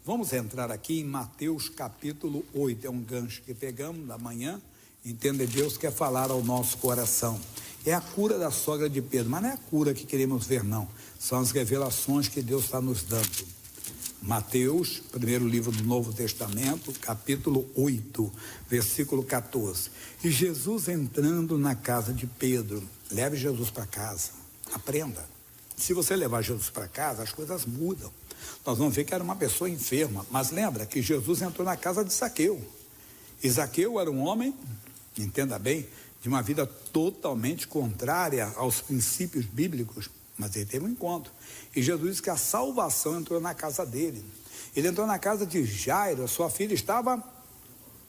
Vamos entrar aqui em Mateus capítulo 8, é um gancho que pegamos da manhã. Entenda, Deus quer falar ao nosso coração. É a cura da sogra de Pedro, mas não é a cura que queremos ver, não. São as revelações que Deus está nos dando. Mateus, primeiro livro do Novo Testamento, capítulo 8, versículo 14. E Jesus entrando na casa de Pedro, leve Jesus para casa, aprenda. Se você levar Jesus para casa, as coisas mudam. Nós vamos ver que era uma pessoa enferma, mas lembra que Jesus entrou na casa de Zaqueu. E Zaqueu era um homem, entenda bem, de uma vida totalmente contrária aos princípios bíblicos, mas ele teve um encontro. E Jesus disse que a salvação entrou na casa dele. Ele entrou na casa de Jairo, sua filha estava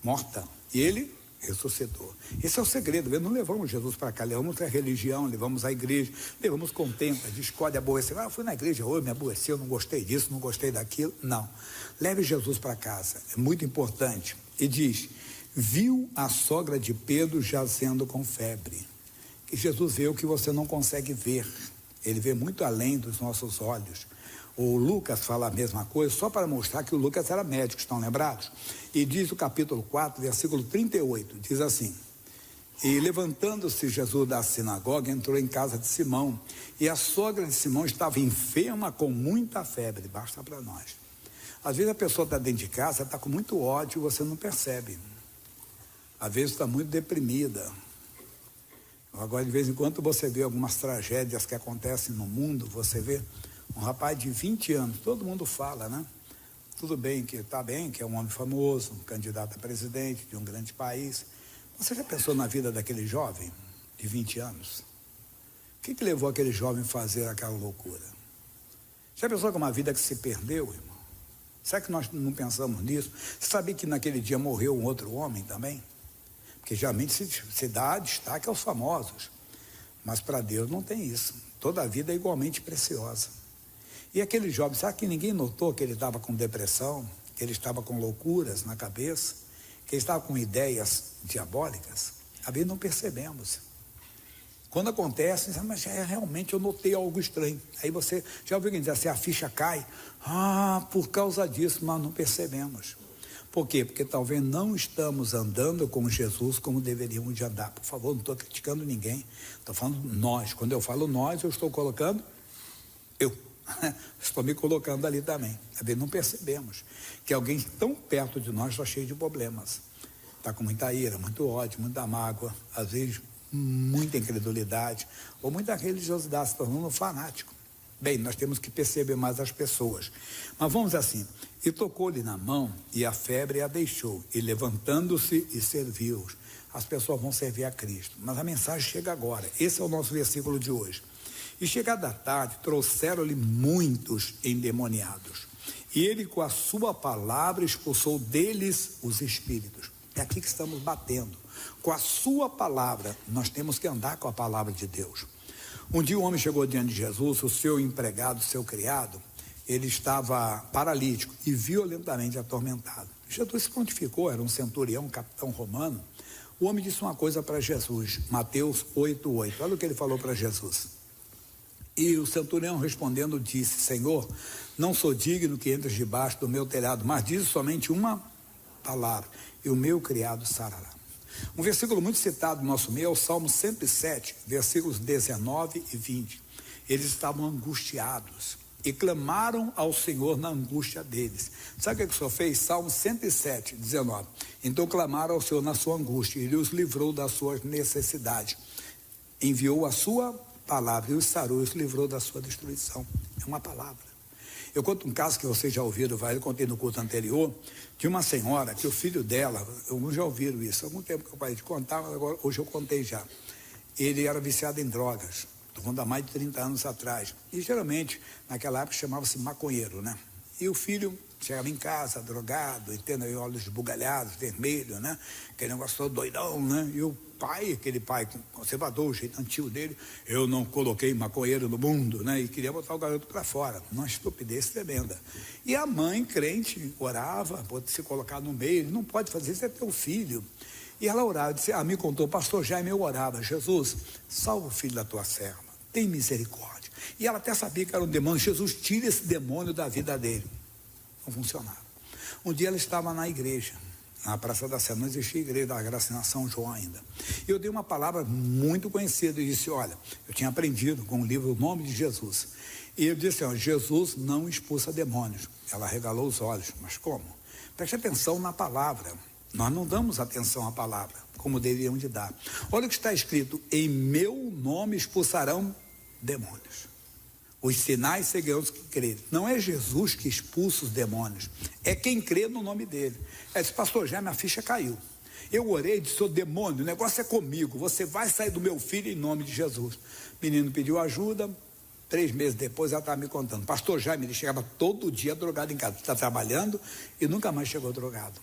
morta, e ele ressuscitou. Esse é o segredo. Não levamos Jesus para cá, levamos a religião, levamos a igreja, levamos contenta, discorde, aborrecer. Eu fui na igreja hoje, me aborreceu, não gostei disso, não gostei daquilo. Não, leve Jesus para casa, é muito importante. E diz: viu a sogra de Pedro jazendo com febre. Que Jesus vê o que você não consegue ver. Ele vê muito além dos nossos olhos. O Lucas fala a mesma coisa, só para mostrar que o Lucas era médico, estão lembrados? E diz o capítulo 4, versículo 38, diz assim: e levantando-se Jesus da sinagoga, entrou em casa de Simão, e a sogra de Simão estava enferma com muita febre. Basta para nós. Às vezes a pessoa está dentro de casa, está com muito ódio e você não percebe. Às vezes está muito deprimida. Agora, de vez em quando, você vê algumas tragédias que acontecem no mundo. Você vê um rapaz de 20 anos, todo mundo fala, né? Tudo bem, que está bem, que é um homem famoso, um candidato a presidente de um grande país. Você já pensou na vida daquele jovem de 20 anos? O que levou aquele jovem a fazer aquela loucura? Já pensou que é uma vida que se perdeu, irmão? Será que nós não pensamos nisso? Você sabia que naquele dia morreu um outro homem também? Porque geralmente se dá destaque aos famosos, mas para Deus não tem isso. Toda a vida é igualmente preciosa. E aquele jovem, sabe que ninguém notou que ele estava com depressão, que ele estava com loucuras na cabeça, que ele estava com ideias diabólicas? A vezes não percebemos. Quando acontece, mas realmente eu notei algo estranho. Aí você já ouviu alguém dizer assim, a ficha cai? Por causa disso, mas não percebemos. Por quê? Porque talvez não estamos andando com Jesus como deveríamos de andar. Por favor, não estou criticando ninguém, estou falando nós. Quando eu falo nós, eu estou colocando eu. Estou me colocando ali também. Às vezes não percebemos que alguém tão perto de nós está cheio de problemas. Está com muita ira, muito ódio, muita mágoa, às vezes muita incredulidade ou muita religiosidade, se tornando fanático. Bem, nós temos que perceber mais as pessoas. Mas vamos assim: e tocou-lhe na mão, e a febre a deixou, e levantando-se e serviu-os. As pessoas vão servir a Cristo. Mas a mensagem chega agora. Esse é o nosso versículo de hoje. E chegada a tarde, trouxeram-lhe muitos endemoniados. E ele, com a sua palavra, expulsou deles os espíritos. É aqui que estamos batendo. Com a sua palavra, nós temos que andar com a palavra de Deus. Um dia um homem chegou diante de Jesus, o seu empregado, seu criado, ele estava paralítico e violentamente atormentado. Jesus se prontificou, era um centurião, um capitão romano. O homem disse uma coisa para Jesus, Mateus 8:8. Olha o que ele falou para Jesus. E o centurião respondendo disse: Senhor, não sou digno que entres debaixo do meu telhado, mas diz somente uma palavra, e o meu criado sarará. Um versículo muito citado no nosso meio é o Salmo 107, versículos 19 e 20. Eles estavam angustiados e clamaram ao Senhor na angústia deles. Sabe o que o Senhor fez? Salmo 107, 19. Então clamaram ao Senhor na sua angústia, e ele os livrou das suas necessidades. Enviou a sua palavra e os sarou, e os livrou da sua destruição. É uma palavra. Eu conto um caso que vocês já ouviram, eu contei no culto anterior, de uma senhora que o filho dela, alguns já ouviram isso, há algum tempo que eu parei de contar, mas agora, hoje eu contei já. Ele era viciado em drogas, estou falando há mais de 30 anos atrás, e geralmente naquela época chamava-se maconheiro, né? E o filho chegava em casa, drogado, entendeu? Olhos esbugalhados, vermelhos, né? Aquele negócio todo doidão, né? E o pai, aquele pai conservador, o jeito antigo dele, eu não coloquei maconheiro no mundo, né? E queria botar o garoto para fora, uma estupidez tremenda. E a mãe, crente, orava, pode se colocar no meio, ele não pode fazer isso, é teu filho. E ela orava, disse, me contou, pastor Jaime, eu orava, Jesus, salva o filho da tua serva, tem misericórdia. E ela até sabia que era um demônio, Jesus tira esse demônio da vida dele. Não funcionava. Um dia ela estava na igreja, na Praça da Sé, não existia igreja da Graça na São João ainda. E eu dei uma palavra muito conhecida e disse, olha, eu tinha aprendido com o livro O Nome de Jesus. E eu disse, ó, Jesus não expulsa demônios. Ela regalou os olhos, mas como? Preste atenção na palavra. Nós não damos atenção à palavra, como deveriam de dar. Olha o que está escrito, em meu nome expulsarão demônios. Os sinais seguirão os que crerem. Não é Jesus que expulsa os demônios, é quem crê no nome dele. Disse, pastor, já minha ficha caiu. Eu orei e disse, ô demônio, o negócio é comigo, você vai sair do meu filho em nome de Jesus. O menino pediu ajuda, 3 meses depois ela estava me contando, pastor Jaime, ele chegava todo dia drogado em casa, está trabalhando e nunca mais chegou drogado.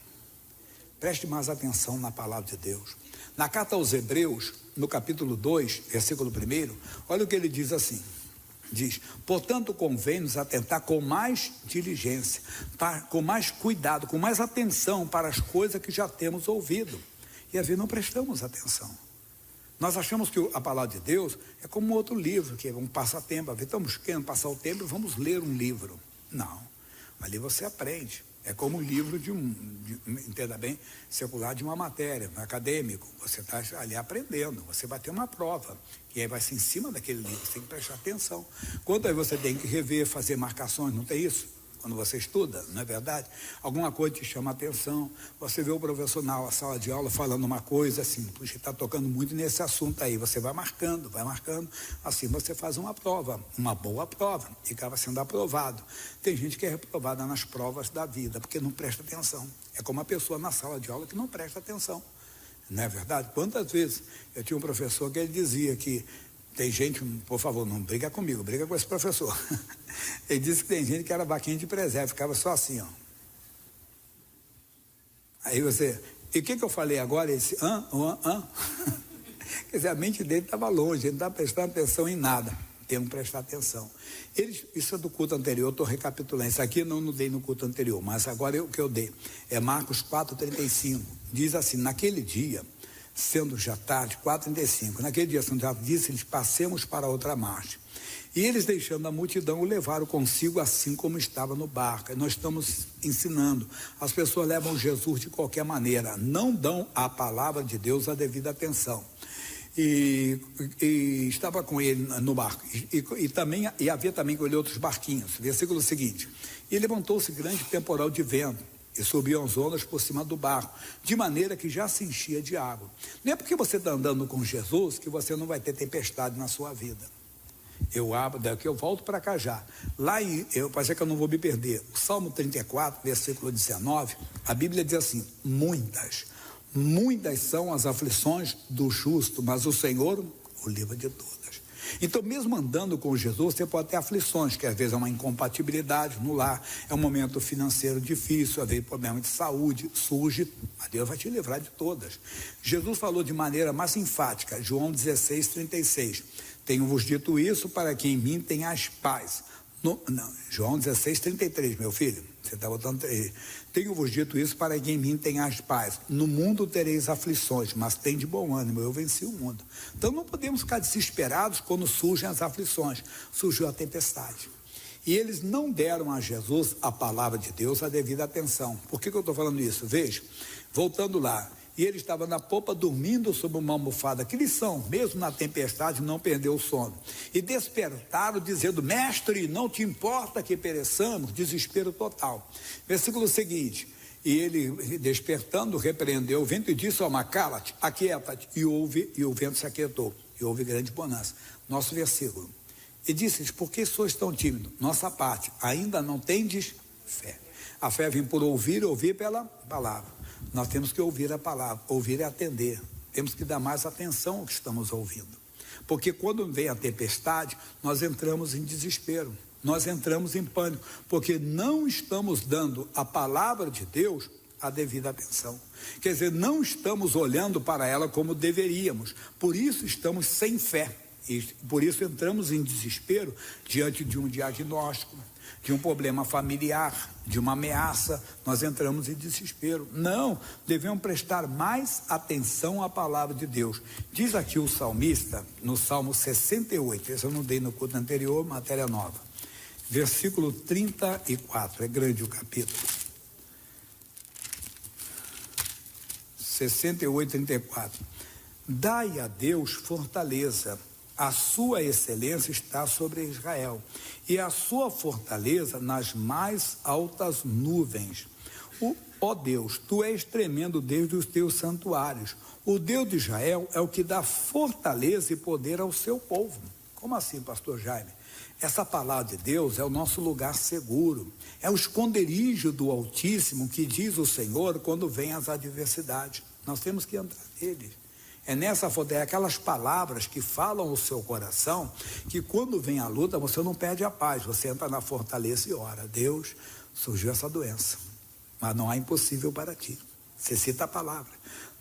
Preste mais atenção na palavra de Deus. Na carta aos Hebreus, no capítulo 2, versículo 1, olha o que ele diz assim. Diz, portanto convém-nos atentar com mais diligência, com mais cuidado, com mais atenção para as coisas que já temos ouvido. E às vezes não prestamos atenção. Nós achamos que a palavra de Deus é como outro livro, que é um passatempo. Às vezes estamos querendo passar o tempo e vamos ler um livro. Não, ali você aprende. É como um livro entenda bem, secular de uma matéria, um acadêmico. Você está ali aprendendo, você vai ter uma prova, que aí vai ser em cima daquele livro, você tem que prestar atenção. Quanto aí você tem que rever, fazer marcações, não tem isso? Quando você estuda, não é verdade? Alguma coisa te chama a atenção, você vê o professor na sala de aula falando uma coisa assim, puxa, está tocando muito nesse assunto aí, você vai marcando, assim você faz uma prova, uma boa prova, e acaba sendo aprovado. Tem gente que é reprovada nas provas da vida, porque não presta atenção. É como uma pessoa na sala de aula que não presta atenção, não é verdade? Quantas vezes eu tinha um professor que ele dizia que tem gente, por favor, não briga comigo, briga com esse professor. Ele disse que tem gente que era vaquinha de preserve, ficava só assim, ó. Aí você, e o que eu falei agora? Esse Quer dizer, a mente dele estava longe, ele não estava prestando atenção em nada. Temos que prestar atenção. Isso é do culto anterior, eu estou recapitulando. Isso aqui não dei no culto anterior, mas agora o que eu dei é Marcos 4,35. Diz assim, naquele dia, sendo já tarde, 4:35, naquele dia, sendo já disse-lhes, passemos para outra margem. E eles, deixando a multidão, o levaram consigo assim como estava no barco. E nós estamos ensinando, as pessoas levam Jesus de qualquer maneira, não dão à palavra de Deus a devida atenção. E estava com ele no barco, e havia também com ele outros barquinhos. Versículo seguinte, e levantou-se grande temporal de vento, e subiam as ondas por cima do barco, de maneira que já se enchia de água. Não é porque você está andando com Jesus que você não vai ter tempestade na sua vida. Daqui eu volto para cá já. Lá parece que eu não vou me perder. O Salmo 34, versículo 19, a Bíblia diz assim, muitas são as aflições do justo, mas o Senhor o livra de todas. Então, mesmo andando com Jesus, você pode ter aflições, que às vezes é uma incompatibilidade no lar, é um momento financeiro difícil, às vezes problema de saúde, surge, mas Deus vai te livrar de todas. Jesus falou de maneira mais enfática, João 16:36, tenho-vos dito isso para que em mim tenhas paz. João 16:33, meu filho, você está botando 3. Tenho-vos dito isso para que em mim tenhas paz. No mundo tereis aflições, mas tem de bom ânimo, eu venci o mundo. Então não podemos ficar desesperados quando surgem as aflições. Surgiu a tempestade. E eles não deram a Jesus, a palavra de Deus, a devida atenção. Por que eu estou falando isso? Veja, voltando lá. E ele estava na popa dormindo sob uma almofada. Que lição, mesmo na tempestade não perdeu o sono. E despertaram dizendo, mestre, não te importa que pereçamos? Desespero total. Versículo seguinte, e ele despertando repreendeu o vento e disse ao mar, cala-te, aquieta-te. E o vento se aquietou. E houve grande bonança. Nosso versículo. E disse-lhes, por que sois tão tímidos? Nossa parte, ainda não tendes fé. A fé vem por ouvir pela palavra. Nós temos que ouvir a palavra, ouvir e atender. Temos que dar mais atenção ao que estamos ouvindo. Porque quando vem a tempestade, nós entramos em desespero, nós entramos em pânico, porque não estamos dando à palavra de Deus a devida atenção. Quer dizer, não estamos olhando para ela como deveríamos. Por isso estamos sem fé. E por isso entramos em desespero diante de um diagnóstico, de um problema familiar, de uma ameaça, nós entramos em desespero. Não, devemos prestar mais atenção à palavra de Deus. Diz aqui o salmista, no Salmo 68, esse eu não dei no culto anterior, matéria nova, versículo 34, é grande o capítulo. 68:34. Dai a Deus fortaleza, a sua excelência está sobre Israel, e a sua fortaleza nas mais altas nuvens. Ó Deus, tu és tremendo desde os teus santuários. O Deus de Israel é o que dá fortaleza e poder ao seu povo. Como assim, pastor Jaime? Essa palavra de Deus é o nosso lugar seguro, é o esconderijo do Altíssimo que diz o Senhor quando vem as adversidades. Nós temos que entrar nele. É nessa fortaleza, aquelas palavras que falam o seu coração, que quando vem a luta você não perde a paz, você entra na fortaleza e ora, Deus, surgiu essa doença, mas não há impossível para ti. Você cita a palavra.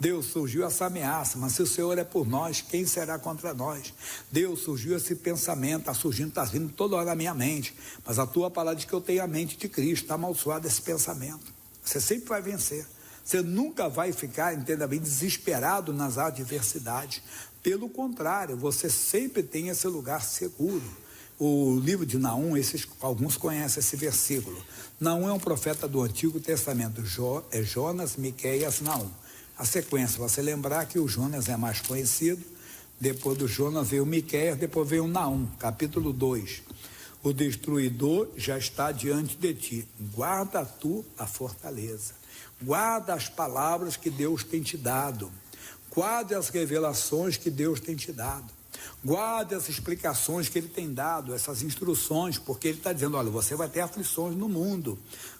Deus, surgiu essa ameaça, mas se o Senhor é por nós, quem será contra nós? Deus, surgiu esse pensamento, está vindo toda hora na minha mente, mas a tua palavra diz que eu tenho a mente de Cristo, está amaldiçoado esse pensamento. Você sempre vai vencer. Você nunca vai ficar, entenda bem, desesperado nas adversidades. Pelo contrário, você sempre tem esse lugar seguro. O livro de Naum, alguns conhecem esse versículo. Naum é um profeta do Antigo Testamento. É Jonas, Miqueias, Naum. A sequência, você lembrar que o Jonas é mais conhecido, depois do Jonas veio o Miqueias, depois veio o Naum, capítulo 2. O destruidor já está diante de ti, guarda tu a fortaleza, guarda as palavras que Deus tem te dado, guarde as revelações que Deus tem te dado, guarde as explicações que Ele tem dado, essas instruções, porque Ele está dizendo, olha, você vai ter aflições no mundo,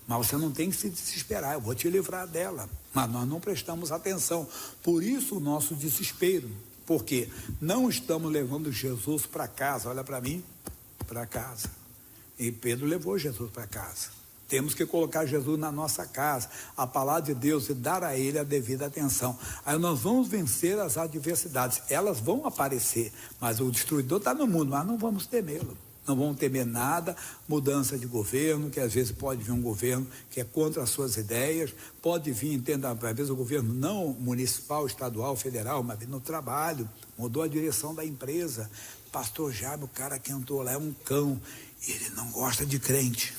mas você não tem que se desesperar, eu vou te livrar dela. Mas nós não prestamos atenção, por isso o nosso desespero, porque não estamos levando Jesus para casa, olha para mim, para casa. E Pedro levou Jesus para casa. Temos que colocar Jesus na nossa casa, a palavra de Deus, e dar a Ele a devida atenção. Aí nós vamos vencer as adversidades, elas vão aparecer, mas o destruidor está no mundo, mas não vamos temê-lo. Não vamos temer nada, mudança de governo, que às vezes pode vir um governo que é contra as suas ideias, pode vir, entenda, às vezes o governo não municipal, estadual, federal, mas no trabalho, mudou a direção da empresa. Pastor Jaime, o cara que entrou lá é um cão, e ele não gosta de crente.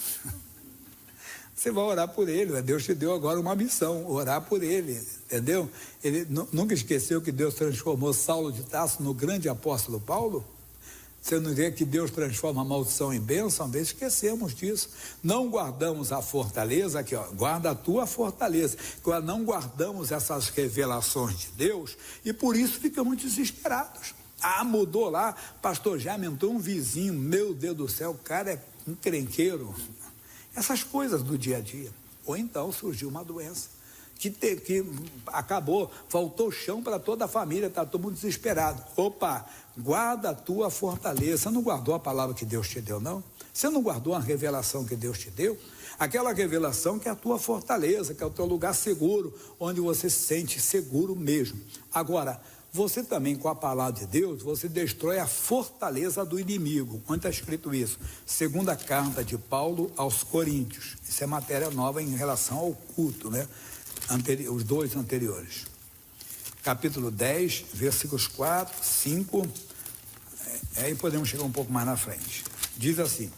Você vai orar por ele, Deus te deu agora uma missão, orar por ele, entendeu? Ele nunca esqueceu que Deus transformou Saulo de Tarso no grande apóstolo Paulo? Você não vê que Deus transforma a maldição em bênção? Às vezes esquecemos disso. Não guardamos a fortaleza, aqui ó, guarda a tua fortaleza. Não guardamos essas revelações de Deus e por isso ficamos desesperados. Ah, mudou lá, pastor Jaime, entrou um vizinho, meu Deus do céu, o cara é um encrenqueiro. Essas coisas do dia a dia. Ou então surgiu uma doença que acabou, faltou chão para toda a família, está todo mundo desesperado. Opa, guarda a tua fortaleza. Você não guardou a palavra que Deus te deu, não? Você não guardou a revelação que Deus te deu? Aquela revelação que é a tua fortaleza, que é o teu lugar seguro, onde você se sente seguro mesmo. Agora, você também, com a palavra de Deus, você destrói a fortaleza do inimigo. Onde está escrito isso? Segunda carta de Paulo aos Coríntios. Isso é matéria nova em relação ao culto, né? Os dois anteriores. Capítulo 10, versículos 4, 5. Aí podemos chegar um pouco mais na frente. Diz assim: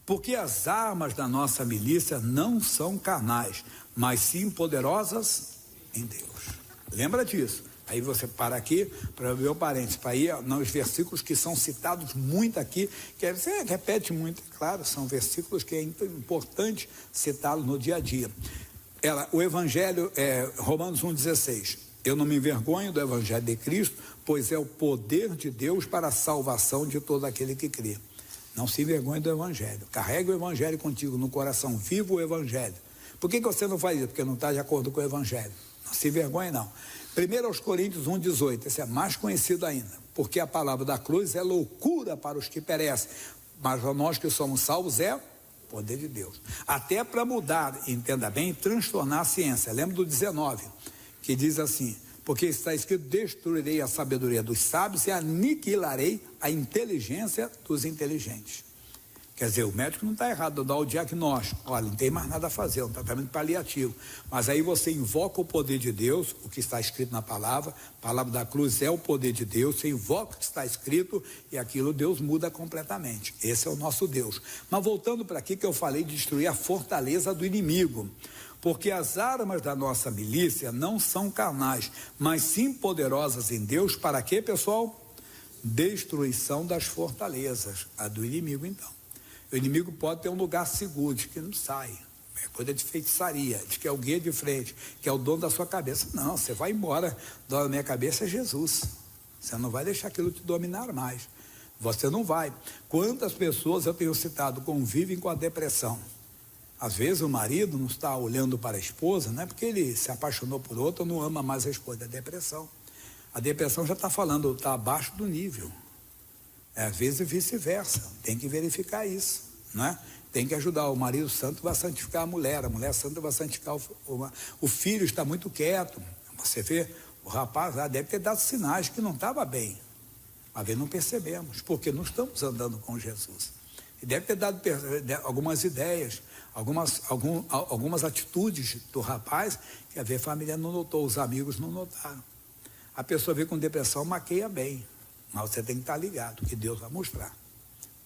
porque as armas da nossa milícia não são carnais, mas sim poderosas em Deus. Lembra disso? Aí você para aqui para ver o parênteses, para ir nos versículos que são citados muito aqui, que você repete muito, é claro, são versículos que é importante citá-los no dia a dia. O Evangelho é Romanos 1,16. Eu não me envergonho do Evangelho de Cristo, pois é o poder de Deus para a salvação de todo aquele que crê. Não se envergonhe do Evangelho. Carrega o Evangelho contigo no coração, viva o Evangelho. Por que você não faz isso? Porque não está de acordo com o Evangelho. Não se envergonhe, não. 1 Coríntios 1,18, esse é mais conhecido ainda, porque a palavra da cruz é loucura para os que perecem, mas para nós que somos salvos é poder de Deus. Até para mudar, entenda bem, transtornar a ciência. Lembra do 19, que diz assim, porque está escrito, destruirei a sabedoria dos sábios e aniquilarei a inteligência dos inteligentes. Quer dizer, o médico não está errado, dá o diagnóstico, olha, não tem mais nada a fazer, um tratamento paliativo, mas aí você invoca o poder de Deus, o que está escrito na palavra, a palavra da cruz é o poder de Deus, você invoca o que está escrito e aquilo Deus muda completamente, esse é o nosso Deus. Mas voltando para aqui que eu falei de destruir a fortaleza do inimigo, Porque as armas da nossa milícia não são carnais, mas sim poderosas em Deus. Para quê, pessoal? Destruição das fortalezas, a do inimigo. Então, o inimigo pode ter um lugar seguro, de que não sai, é coisa de feitiçaria, de que é o guia de frente, que é o dono da sua cabeça. Não, você vai embora, o dono da minha cabeça é Jesus. Você não vai deixar aquilo te dominar mais, você não vai. Quantas pessoas eu tenho citado convivem com a depressão? Às vezes o marido não está olhando para a esposa, não é porque ele se apaixonou por outra, não ama mais a esposa, é depressão. A depressão já está falando, está abaixo do nível. Às vezes vice-versa, tem que verificar isso, não é? Tem que ajudar. O marido santo vai santificar a mulher santa vai santificar o filho. Está muito quieto. Você vê, o rapaz lá deve ter dado sinais que não estava bem, mas não percebemos, porque não estamos andando com Jesus. E deve ter dado algumas ideias, algumas atitudes do rapaz que a família não notou, os amigos não notaram. A pessoa vê com depressão, maqueia bem, mas você tem que estar ligado, que Deus vai mostrar.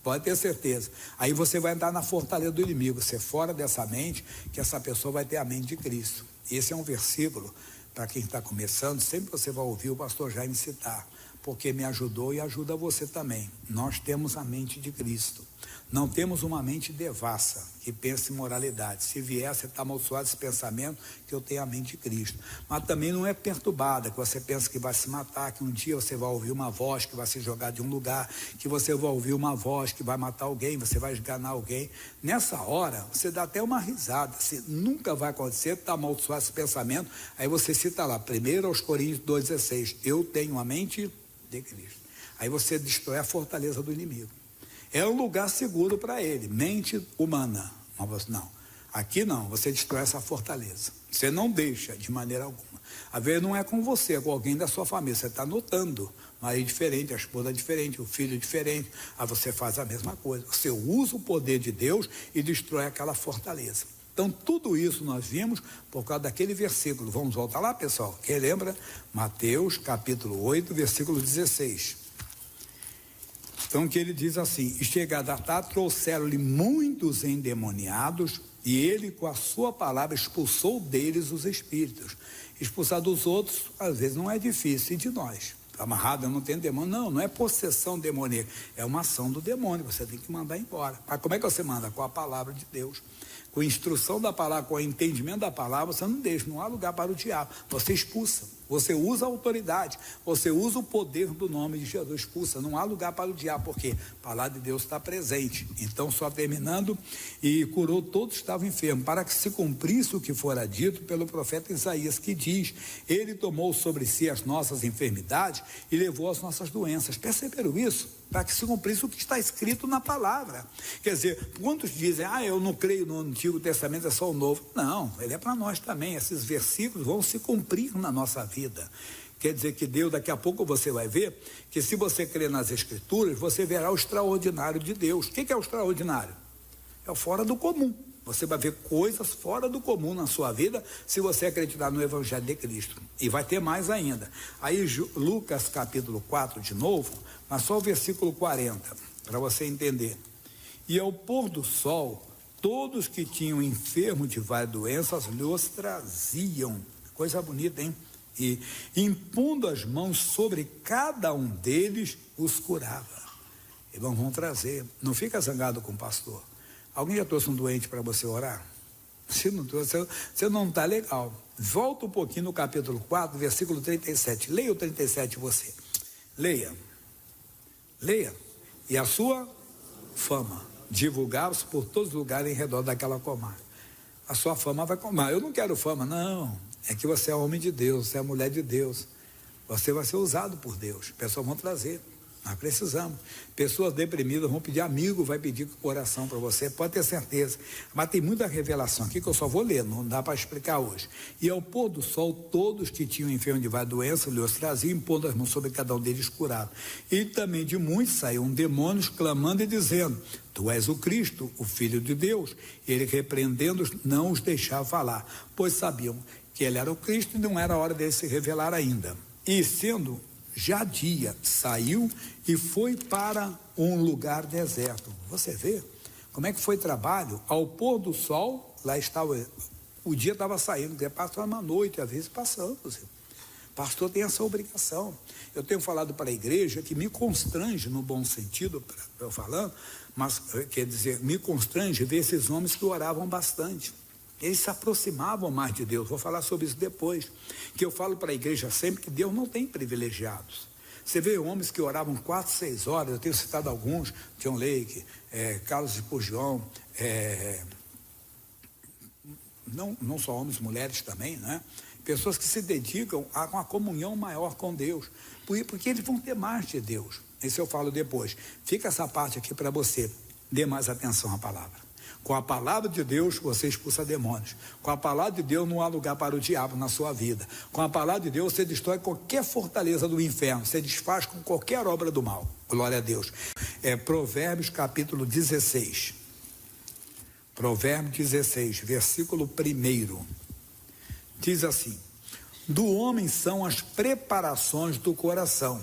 Pode ter certeza. Aí você vai entrar na fortaleza do inimigo. Você fora dessa mente, que essa pessoa vai ter a mente de Cristo. Esse é um versículo, para quem está começando, sempre você vai ouvir o pastor Jaime citar, porque me ajudou e ajuda você também. Nós temos a mente de Cristo. Não temos uma mente devassa, que pensa em moralidade. Se vier, você está amaldiçoado esse pensamento, que eu tenho a mente de Cristo. Mas também não é perturbada, que você pensa que vai se matar, que um dia você vai ouvir uma voz que vai se jogar de um lugar, que você vai ouvir uma voz que vai matar alguém, você vai esganar alguém. Nessa hora, você dá até uma risada. Se nunca vai acontecer, está amaldiçoado esse pensamento. Aí você cita lá, 1 Coríntios 2,16, eu tenho a mente de Cristo. Aí você destrói a fortaleza do inimigo. É um lugar seguro para ele, mente humana. Mas não, aqui não, você destrói essa fortaleza. Você não deixa de maneira alguma. Às vezes não é com você, é com alguém da sua família. Você está notando, o marido diferente, a esposa diferente, o filho diferente. Aí você faz a mesma coisa. Você usa o poder de Deus e destrói aquela fortaleza. Então tudo isso nós vimos por causa daquele versículo. Vamos voltar lá, pessoal? Quem lembra? Mateus capítulo 8, versículo 16. Então que ele diz assim, e chegada a tarde trouxeram-lhe muitos endemoniados, e ele com a sua palavra expulsou deles os espíritos. Expulsar dos outros, às vezes não é difícil, e de nós? Amarrado, eu não tenho demônio, não é possessão demoníaca, é uma ação do demônio, você tem que mandar embora. Mas como é que você manda? Com a palavra de Deus, com a instrução da palavra, com o entendimento da palavra, você não deixa, não há lugar para o diabo, você expulsa. Você usa a autoridade, você usa o poder do nome de Jesus, expulsa, não há lugar para o diabo, porque a palavra de Deus está presente. Então, só terminando, e curou todos que estavam enfermos, para que se cumprisse o que fora dito pelo profeta Isaías, que diz, ele tomou sobre si as nossas enfermidades e levou as nossas doenças. Perceberam isso? Para que se cumprisse o que está escrito na palavra. Quer dizer, quantos dizem, eu não creio no Antigo Testamento, é só o Novo. Não, ele é para nós também, esses versículos vão se cumprir na nossa vida. Quer dizer que Deus, daqui a pouco você vai ver, que se você crer nas Escrituras, você verá o extraordinário de Deus. O que é o extraordinário? É o fora do comum. Você vai ver coisas fora do comum na sua vida, se você acreditar no Evangelho de Cristo. E vai ter mais ainda. Aí Lucas capítulo 4 de novo, mas só o versículo 40, para você entender. E ao pôr do sol, todos que tinham enfermo de várias doenças, lhes traziam. Coisa bonita, hein? E impondo as mãos sobre cada um deles, os curava. Irmão, vão trazer. Não fica zangado com o pastor. Alguém já trouxe um doente para você orar? Se não trouxe, você não está legal. Volta um pouquinho no capítulo 4, versículo 37. Leia o 37 você. Leia. E a sua fama divulgava-se por todos os lugares em redor daquela comarca. A sua fama vai comar. Eu não quero fama, não. É que você é homem de Deus, você é mulher de Deus. Você vai ser usado por Deus. Pessoas vão trazer. Nós precisamos. Pessoas deprimidas vão pedir, amigo, vai pedir oração para você, pode ter certeza. Mas tem muita revelação aqui que eu só vou ler, não dá para explicar hoje. E ao pôr do sol, todos que tinham enfermo de várias doenças, lhes traziam, impondo as mãos sobre cada um deles, curado. E também de muitos saíam demônios, clamando e dizendo, tu és o Cristo, o Filho de Deus. E ele, repreendendo-os, não os deixava falar, pois sabiam que ele era o Cristo e não era a hora dele se revelar ainda. E sendo já dia, saiu e foi para um lugar deserto. Você vê como é que foi trabalho? Ao pôr do sol, lá está O dia estava saindo, que passou uma noite, às vezes passando. Pastor tem essa obrigação. Eu tenho falado para a igreja que me constrange, no bom sentido, eu falando, mas quer dizer, me constrange ver esses homens que oravam bastante. Eles se aproximavam mais de Deus. Vou falar sobre isso depois. Que eu falo para a igreja sempre que Deus não tem privilegiados. Você vê homens que oravam 4, 6 horas, eu tenho citado alguns, John Lake, Carlos Spurgeon, não só homens, mulheres também, né? Pessoas que se dedicam a uma comunhão maior com Deus, porque eles vão ter mais de Deus. Isso eu falo depois. Fica essa parte aqui para você, dê mais atenção à palavra. Com a palavra de Deus você expulsa demônios. Com a palavra de Deus não há lugar para o diabo na sua vida. Com a palavra de Deus você destrói qualquer fortaleza do inferno, você desfaz com qualquer obra do mal. Glória a Deus. Provérbios capítulo 16. Provérbios 16, versículo 1. Diz assim: do homem são as preparações do coração,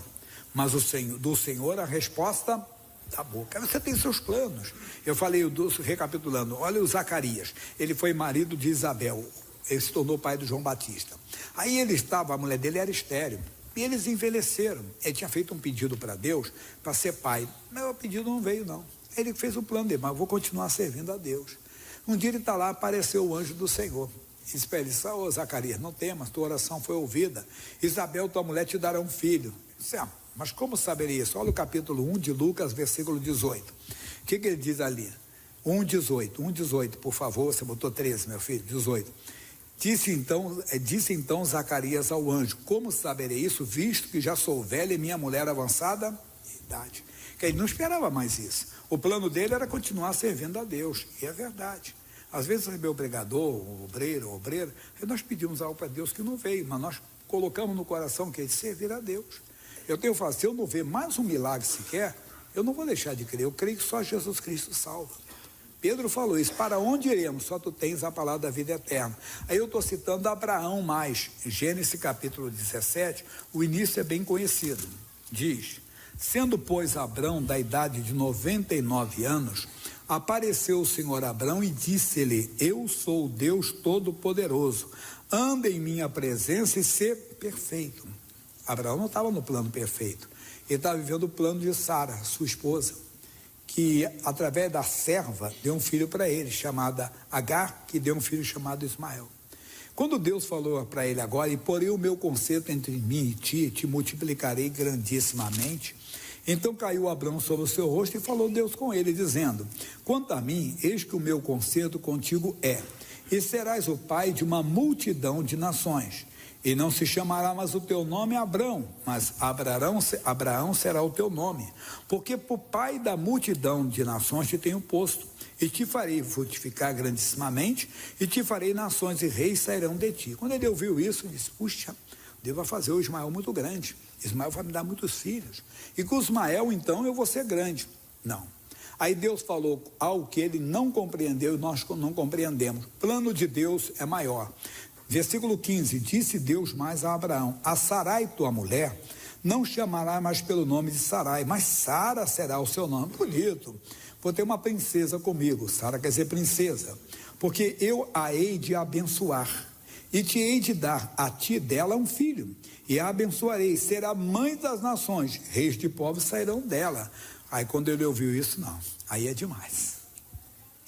mas do Senhor a resposta da boca. Você tem seus planos. Eu falei, recapitulando, olha o Zacarias, ele foi marido de Isabel, ele se tornou pai do João Batista. Aí a mulher dele era estéril, e eles envelheceram. Ele tinha feito um pedido para Deus, para ser pai, mas o pedido não veio não. Ele fez o plano dele, mas eu vou continuar servindo a Deus. Um dia ele está lá, apareceu o anjo do Senhor. Disse para ele: ô Zacarias, não temas, tua oração foi ouvida. Isabel, tua mulher, te dará um filho. Disse, mas como saberia isso? Olha o capítulo 1 de Lucas, versículo 18. O que ele diz ali? 1,18, por favor, você botou 13, meu filho, 18. Disse então Zacarias ao anjo: como saberei isso, visto que já sou velho e minha mulher avançada em idade? Que ele não esperava mais isso. O plano dele era continuar servindo a Deus, e é verdade. Às vezes meu pregador, o obreiro, nós pedimos algo para Deus que não veio, mas nós colocamos no coração que é de servir a Deus. Eu tenho falado, se eu não ver mais um milagre sequer, eu não vou deixar de crer. Eu creio que só Jesus Cristo salva. Pedro falou isso: para onde iremos? Só tu tens a palavra da vida eterna. Aí eu estou citando Abraão mais, Gênesis capítulo 17, o início é bem conhecido. Diz: sendo pois Abrão da idade de 99 anos, apareceu o Senhor a Abrão e disse-lhe: eu sou o Deus Todo-Poderoso, anda em minha presença e ser perfeito. Abraão não estava no plano perfeito, ele estava vivendo o plano de Sara, sua esposa, que através da serva deu um filho para ele, chamada Agar, que deu um filho chamado Ismael. Quando Deus falou para ele agora: e porei o meu concerto entre mim e ti, te multiplicarei grandissimamente. Então caiu Abrão sobre o seu rosto e falou Deus com ele, dizendo: quanto a mim, eis que o meu concerto contigo e serás o pai de uma multidão de nações. E não se chamará mais o teu nome Abrão, mas Abraão será o teu nome, porque por pai da multidão de nações te tenho posto, e te farei frutificar grandissimamente, e te farei nações e reis sairão de ti. Quando ele ouviu isso, ele disse: puxa, Deus vai fazer o Ismael muito grande, Ismael vai me dar muitos filhos, e com Ismael então eu vou ser grande. Não. Aí Deus falou algo que ele não compreendeu e nós não compreendemos. O plano de Deus é maior. Versículo 15, disse Deus mais a Abraão: a Sarai, tua mulher, não chamará mais pelo nome de Sarai, mas Sara será o seu nome. Bonito, vou ter uma princesa comigo. Sara quer dizer princesa, porque eu a hei de abençoar, e te hei de dar a ti dela um filho, e a abençoarei, será mãe das nações, reis de povos sairão dela. Aí quando ele ouviu isso, não, aí é demais,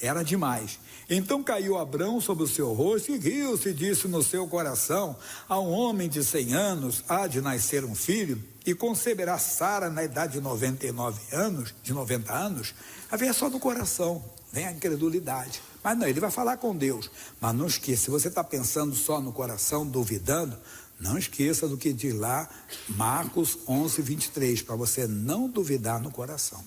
era demais. Então caiu Abrão sobre o seu rosto e riu-se, e disse no seu coração: a um homem de 100 anos há de nascer um filho, e conceberá Sara na idade de 90 anos. Havia só no coração, vem a incredulidade. Mas não, ele vai falar com Deus. Mas não esqueça, se você está pensando só no coração, duvidando, não esqueça do que diz lá Marcos 11, 23, para você não duvidar no coração.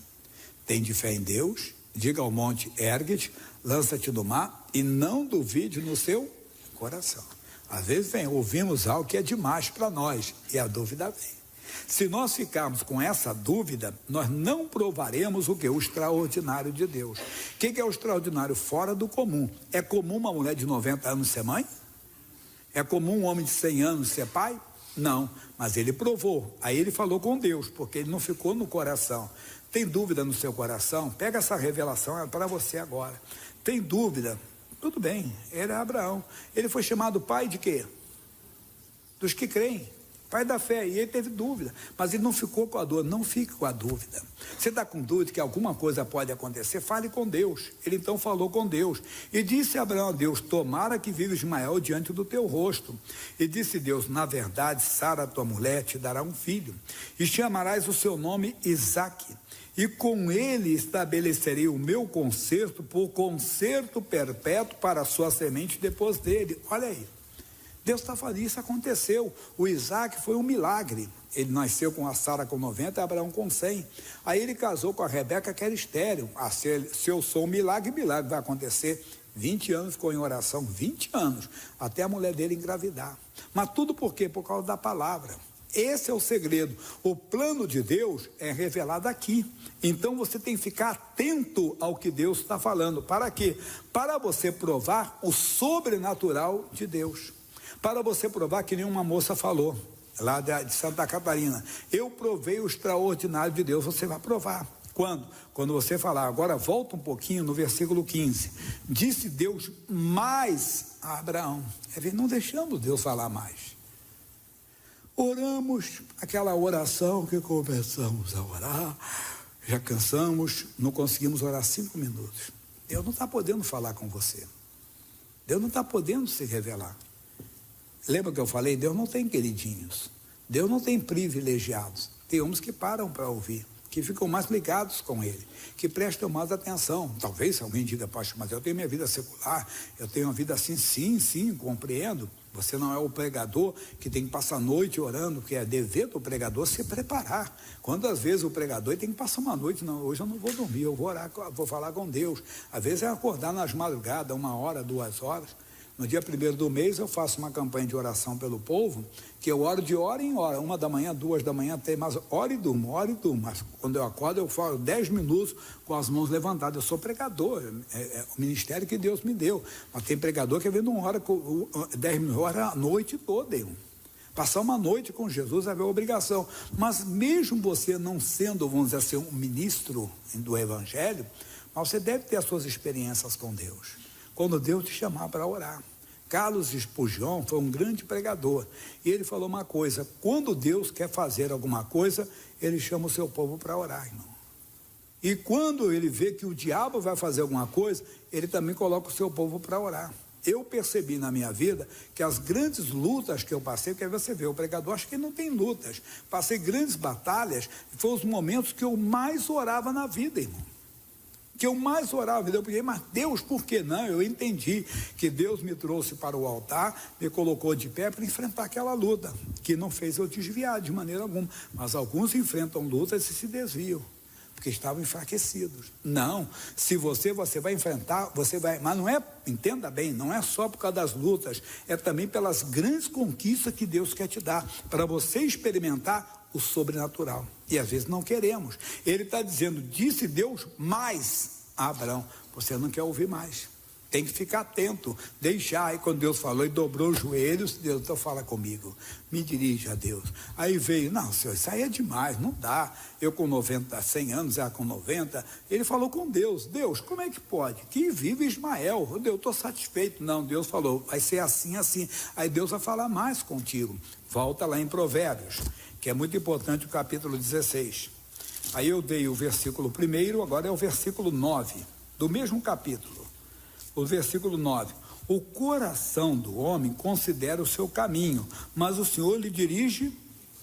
Tem de fé em Deus, diga ao monte: ergue-te, lança-te no mar, e não duvide no seu coração. Às vezes ouvimos algo que é demais para nós, e a dúvida vem. Se nós ficarmos com essa dúvida, nós não provaremos o que? O extraordinário de Deus. O que é o extraordinário? Fora do comum. É comum uma mulher de 90 anos ser mãe? É comum um homem de 100 anos ser pai? Não, mas ele provou. Aí ele falou com Deus, porque ele não ficou no coração. Tem dúvida no seu coração? Pega essa revelação, é para você agora. Tem dúvida? Tudo bem, ele é Abraão. Ele foi chamado pai de quê? Dos que creem. Pai da fé, e ele teve dúvida, mas ele não ficou com a dor. Não fique com a dúvida. Você está com dúvida que alguma coisa pode acontecer, fale com Deus. Ele então falou com Deus, e disse Abraão a Deus: tomara que viva Ismael diante do teu rosto. E disse Deus: na verdade, Sara, tua mulher, te dará um filho, e chamarás o seu nome Isaque, e com ele estabelecerei o meu concerto por concerto perpétuo para a sua semente depois dele. Olha aí, Deus está falando, isso aconteceu. O Isaque foi um milagre. Ele nasceu com a Sara com 90 e Abraão com 100. Aí ele casou com a Rebeca, que era estéril. Se eu sou um milagre, milagre vai acontecer. 20 anos ficou em oração, 20 anos, até a mulher dele engravidar. Mas tudo por quê? Por causa da palavra. Esse é o segredo. O plano de Deus é revelado aqui. Então você tem que ficar atento ao que Deus está falando. Para quê? Para você provar o sobrenatural de Deus. Para você provar, que nenhuma moça falou, lá de Santa Catarina: eu provei o extraordinário de Deus. Você vai provar. Quando? Quando você falar. Agora volta um pouquinho no versículo 15. Disse Deus mais a Abraão. Não deixamos Deus falar mais. Oramos aquela oração que começamos a orar, já cansamos, não conseguimos orar 5 minutos. Deus não está podendo falar com você. Deus não está podendo se revelar. Lembra que eu falei? Deus não tem queridinhos. Deus não tem privilegiados. Tem uns que param para ouvir, que ficam mais ligados com Ele, que prestam mais atenção. Talvez alguém diga: pastor, mas eu tenho minha vida secular, eu tenho uma vida assim. Sim, compreendo. Você não é o pregador que tem que passar a noite orando, porque é dever do pregador se preparar. Quantas vezes o pregador tem que passar uma noite: não, hoje eu não vou dormir, eu vou orar, vou falar com Deus. Às vezes é acordar nas madrugadas, 1 hora, 2 horas. No dia 1º do mês eu faço uma campanha de oração pelo povo, que eu oro de hora em hora, 1 da manhã, 2 da manhã, tem mais, oro e durmo. Mas quando eu acordo eu falo 10 minutos com as mãos levantadas. Eu sou pregador, é o ministério que Deus me deu. Mas tem pregador que vem de 1 hora, 10 minutos, hora a noite toda, passar uma noite com Jesus é a obrigação. Mas mesmo você não sendo, vamos dizer assim, um ministro do Evangelho, mas você deve ter as suas experiências com Deus. Quando Deus te chamar para orar. Carlos Spurgeon foi um grande pregador, e ele falou uma coisa: quando Deus quer fazer alguma coisa, ele chama o seu povo para orar, irmão. E quando ele vê que o diabo vai fazer alguma coisa, ele também coloca o seu povo para orar. Eu percebi na minha vida que as grandes lutas que eu passei, porque aí você vê, o pregador acha que não tem lutas, passei grandes batalhas, foram os momentos que eu mais orava na vida, irmão. Que eu mais orava, eu peguei: mas Deus, por que não? Eu entendi que Deus me trouxe para o altar, me colocou de pé para enfrentar aquela luta, que não fez eu desviar de maneira alguma. Mas alguns enfrentam lutas e se desviam, porque estavam enfraquecidos. Não, se você vai enfrentar, você vai, mas não é, entenda bem, não é só por causa das lutas, é também pelas grandes conquistas que Deus quer te dar, para você experimentar o sobrenatural. E às vezes não queremos. Ele está dizendo: disse Deus mais a Abraão. Você não quer ouvir mais, tem que ficar atento, deixar. Aí quando Deus falou e dobrou os joelhos, Deus: então fala comigo, me dirige a Deus. Aí veio: não, Senhor, isso aí é demais, não dá. Eu com 100 anos, ela com 90. Ele falou com Deus: Deus, como é que pode? Que vive Ismael. Eu estou satisfeito. Não, Deus falou: vai ser assim, assim. Aí Deus vai falar mais contigo. Volta lá em Provérbios, que é muito importante, o capítulo 16. Aí eu dei o versículo 1, agora é o versículo 9, do mesmo capítulo. O versículo 9: o coração do homem considera o seu caminho, mas o Senhor lhe dirige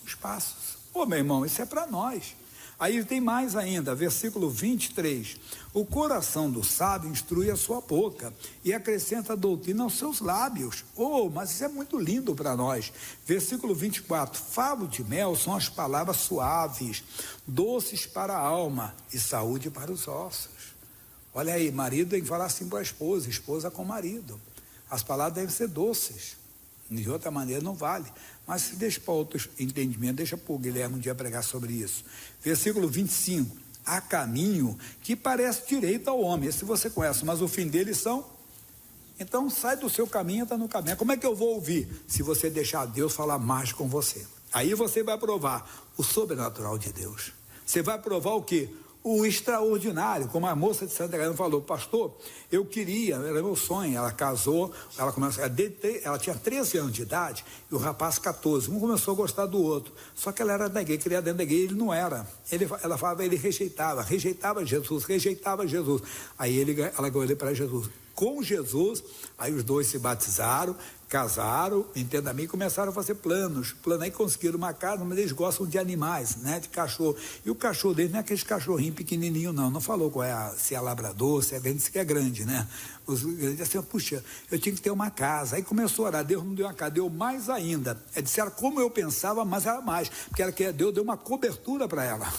os passos. Meu irmão, isso é para nós. Aí tem mais ainda, versículo 23: o coração do sábio instrui a sua boca e acrescenta a doutrina aos seus lábios. Mas isso é muito lindo para nós. Versículo 24: favo de mel são as palavras suaves, doces para a alma e saúde para os ossos. Olha aí, marido tem que falar assim para a esposa, esposa com o marido. As palavras devem ser doces, de outra maneira não vale. Mas se deixa para outros entendimentos, deixa para o Guilherme um dia pregar sobre isso. Versículo 25: há caminho que parece direito ao homem, esse você conhece, mas o fim deles são... Então sai do seu caminho e está no caminho. Como é que eu vou ouvir? Se você deixar Deus falar mais com você. Aí você vai provar o sobrenatural de Deus. Você vai provar o quê? o extraordinário, como a moça de Santa Catarina falou, pastor, eu queria, era meu sonho, ela casou, ela tinha 13 anos de idade e o rapaz 14, um começou a gostar do outro, só que ela era da igreja, queria dentro da igreja, ele não era, ela falava, ele rejeitava Jesus, aí ela ganhou ele para Jesus. Com Jesus, aí os dois se batizaram, casaram, entenda bem, e começaram a fazer planos, aí conseguiram uma casa, mas eles gostam de animais, né, de cachorro, e o cachorro deles não é aquele cachorrinho pequenininho não falou qual é, se é labrador, se é grande, se é grande, né, os grandes assim, puxa, eu tinha que ter uma casa, aí começou a orar, Deus não deu uma casa, deu mais ainda, disseram como eu pensava, mas era mais, porque ela queria, Deus deu uma cobertura para ela.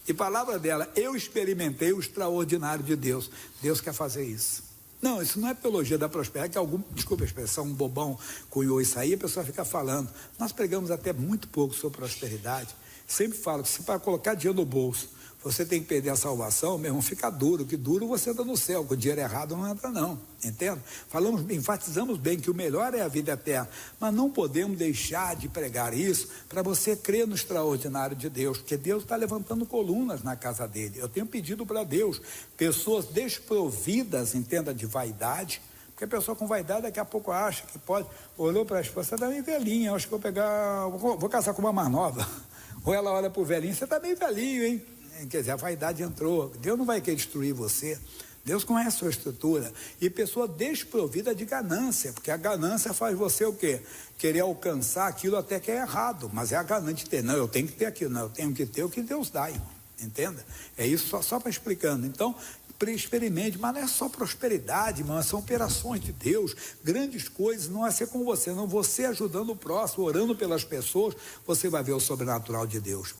E palavra dela, eu experimentei o extraordinário de Deus. Deus quer fazer isso. Não, isso não é teologia da prosperidade, que desculpa a expressão, um bobão cunhou isso aí, a pessoa fica falando. Nós pregamos até muito pouco sobre prosperidade. Sempre falo que se para colocar dinheiro no bolso, você tem que perder a salvação, meu irmão, fica duro, que duro você entra no céu, com o dinheiro errado não entra não, entende? Enfatizamos bem que o melhor é a vida eterna, mas não podemos deixar de pregar isso para você crer no extraordinário de Deus, porque Deus está levantando colunas na casa dele. Eu tenho pedido para Deus, pessoas desprovidas, entenda, de vaidade, porque a pessoa com vaidade daqui a pouco acha que pode, olhou para a esposa, você está meio velhinha, eu acho que vou casar com uma mais nova, ou ela olha para o velhinho, você está meio velhinho, hein? Quer dizer, a vaidade entrou. Deus não vai querer destruir você. Deus conhece a sua estrutura. E pessoa desprovida de ganância, porque a ganância faz você o quê? Querer alcançar aquilo até que é errado, mas é a ganância de ter. Não, eu tenho que ter aquilo, não, eu tenho que ter o que Deus dá, irmão. Entenda? É isso só para explicando. Então, experimente, mas não é só prosperidade, irmão, são operações de Deus, grandes coisas, não é ser com você, não, você ajudando o próximo, orando pelas pessoas, você vai ver o sobrenatural de Deus.